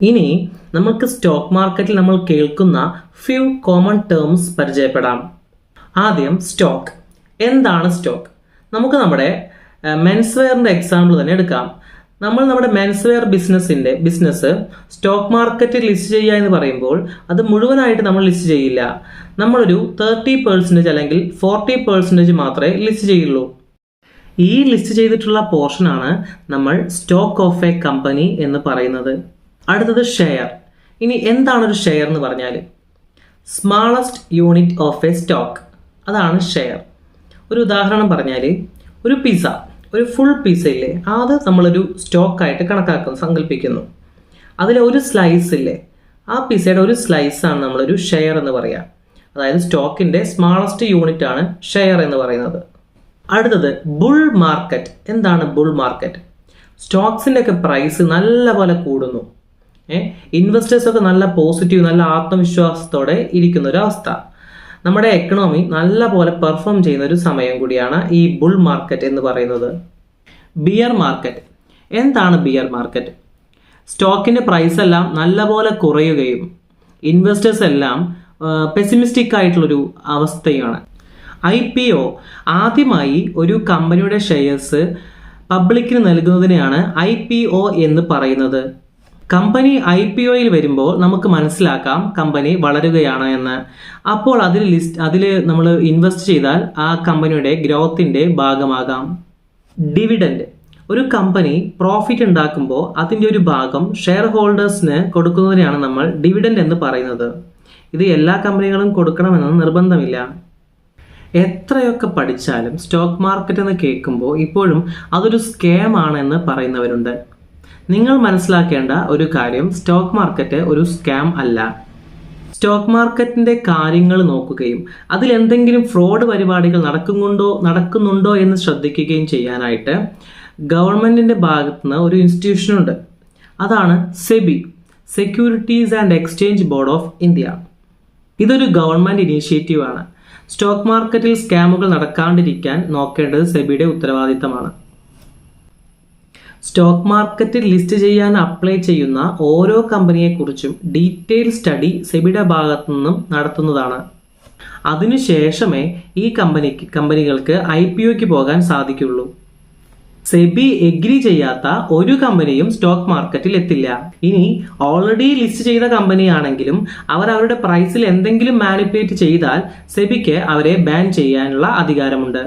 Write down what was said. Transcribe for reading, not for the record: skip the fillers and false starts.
ഇനി നമുക്ക് സ്റ്റോക്ക് മാർക്കറ്റിൽ നമ്മൾ കേൾക്കുന്ന ഫ്യൂ കോമൺ ടേംസ് പരിചയപ്പെടാം. ആദ്യം സ്റ്റോക്ക്. എന്താണ് സ്റ്റോക്ക്? നമുക്ക് നമ്മുടെ മെൻസ് വെയറിന്റെ എക്സാമ്പിൾ തന്നെ എടുക്കാം. നമ്മൾ നമ്മുടെ മെൻസ് വെയർ ബിസിനസ് സ്റ്റോക്ക് മാർക്കറ്റിൽ ലിസ്റ്റ് ചെയ്യുക എന്ന് പറയുമ്പോൾ അത് മുഴുവനായിട്ട് നമ്മൾ ലിസ്റ്റ് ചെയ്യില്ല. നമ്മളൊരു 30% അല്ലെങ്കിൽ 40% മാത്രമേ ലിസ്റ്റ് ചെയ്യുള്ളൂ. ഈ ലിസ്റ്റ് ചെയ്തിട്ടുള്ള പോർഷനാണ് നമ്മൾ സ്റ്റോക്ക് ഓഫ് എ കമ്പനി എന്ന് പറയുന്നത്. അടുത്തത് ഷെയർ. ഇനി എന്താണ് ഒരു ഷെയർ എന്ന് പറഞ്ഞാൽ smallest unit of A stock, അതാണ് ഷെയർ. ഒരു ഉദാഹരണം പറഞ്ഞാൽ ഒരു പിസ്സ, ഒരു ഫുൾ പിസ്സ ഇല്ലേ, അത് നമ്മളൊരു സ്റ്റോക്കായിട്ട് സങ്കല്പിക്കുന്നു. അതിലെ ഒരു സ്ലൈസ് ഇല്ലേ, ആ പിസ്സയുടെ ഒരു സ്ലൈസാണ് നമ്മളൊരു ഷെയർ എന്ന് പറയുക. അതായത് സ്റ്റോക്കിൻ്റെ സ്മാളസ്റ്റ് യൂണിറ്റ് ആണ് ഷെയർ എന്ന് പറയുന്നത്. അടുത്തത് ബുൾ മാർക്കറ്റ്. എന്താണ് ബുൾ മാർക്കറ്റ്? സ്റ്റോക്സിൻ്റെ ഒക്കെ പ്രൈസ് നല്ലപോലെ കൂടുന്നു, ഇൻവെസ്റ്റേഴ്സൊക്കെ നല്ല പോസിറ്റീവ്, നല്ല ആത്മവിശ്വാസത്തോടെ ഇരിക്കുന്ന ഒരു അവസ്ഥ. നമ്മുടെ എക്കണോമി നല്ല പോലെ പെർഫോം ചെയ്യുന്ന ഒരു സമയം കൂടിയാണ് ഈ ബുൾ മാർക്കറ്റ് എന്ന് പറയുന്നത്. Bear market. എന്താണ് ബിയർ മാർക്കറ്റ്? സ്റ്റോക്കിൻ്റെ പ്രൈസ് എല്ലാം നല്ലപോലെ കുറയുകയും ഇൻവെസ്റ്റേഴ്സ് എല്ലാം പെസിമിസ്റ്റിക് ആയിട്ടുള്ളൊരു അവസ്ഥയാണ്. IPO, ആദ്യമായി ഒരു കമ്പനിയുടെ ഷെയർസ് പബ്ലിക്കിന് നൽകുന്നതിനെയാണ് IPO എന്ന് പറയുന്നത്. കമ്പനി IPOയിൽ വരുമ്പോൾ നമുക്ക് മനസ്സിലാക്കാം കമ്പനി വളരുകയാണ് എന്ന്. അപ്പോൾ അതിൽ നമ്മൾ ഇൻവെസ്റ്റ് ചെയ്താൽ ആ കമ്പനിയുടെ ഗ്രോത്തിൻ്റെ ഭാഗമാകാം. ഡിവിഡൻഡ്. ഒരു കമ്പനി പ്രോഫിറ്റ് ഉണ്ടാക്കുമ്പോൾ അതിൻ്റെ ഒരു ഭാഗം ഷെയർ ഹോൾഡേഴ്സിന് കൊടുക്കുന്നതിനെയാണ് നമ്മൾ ഡിവിഡൻഡ് എന്ന് പറയുന്നത്. ഇത് എല്ലാ കമ്പനികളും കൊടുക്കണമെന്ന് നിർബന്ധമില്ല. എത്രയൊക്കെ പഠിച്ചാലും സ്റ്റോക്ക് മാർക്കറ്റ് എന്ന് കേൾക്കുമ്പോൾ ഇപ്പോഴും അതൊരു സ്കാം ആണെന്ന് പറയുന്നവരുണ്ട്. നിങ്ങൾ മനസ്സിലാക്കേണ്ട ഒരു കാര്യം, സ്റ്റോക്ക് മാർക്കറ്റ് ഒരു സ്കാം അല്ല. സ്റ്റോക്ക് മാർക്കറ്റിൻ്റെ കാര്യങ്ങൾ നോക്കുകയും അതിൽ എന്തെങ്കിലും ഫ്രോഡ് പരിപാടികൾ നടക്കുന്നുണ്ടോ എന്ന് ശ്രദ്ധിക്കുകയും ചെയ്യാനായിട്ട് ഗവൺമെൻറ്റിൻ്റെ ഭാഗത്തുനിന്ന് ഒരു ഇൻസ്റ്റിറ്റ്യൂഷനുണ്ട്. അതാണ് SEBI, securities and exchange board of India. ഇതൊരു ഗവൺമെൻറ് ഇനീഷ്യേറ്റീവ് ആണ്. സ്റ്റോക്ക് മാർക്കറ്റിൽ സ്കാമുകൾ നടക്കാണ്ടിരിക്കാൻ നോക്കേണ്ടത് സെബിയുടെ ഉത്തരവാദിത്തമാണ്. സ്റ്റോക്ക് മാർക്കറ്റിൽ ലിസ്റ്റ് ചെയ്യാൻ അപ്ലൈ ചെയ്യുന്ന ഓരോ കമ്പനിയെക്കുറിച്ചും ഡീറ്റെയിൽ സ്റ്റഡി സെബിയുടെ ഭാഗത്തു നിന്നും നടത്തുന്നതാണ്. അതിനുശേഷമേ ഈ കമ്പനികൾക്ക് IPOയ്ക്ക് പോകാൻ സാധിക്കുള്ളൂ. സെബി എഗ്രി ചെയ്യാത്ത ഒരു കമ്പനിയും സ്റ്റോക്ക് മാർക്കറ്റിൽ എത്തില്ല. ഇനി ഓൾറെഡി ലിസ്റ്റ് ചെയ്ത കമ്പനിയാണെങ്കിലും അവർ അവരുടെ പ്രൈസിൽ എന്തെങ്കിലും മാനിപ്പുലേറ്റ് ചെയ്താൽ സെബിക്ക് അവരെ ബാൻ ചെയ്യാനുള്ള അധികാരമുണ്ട്.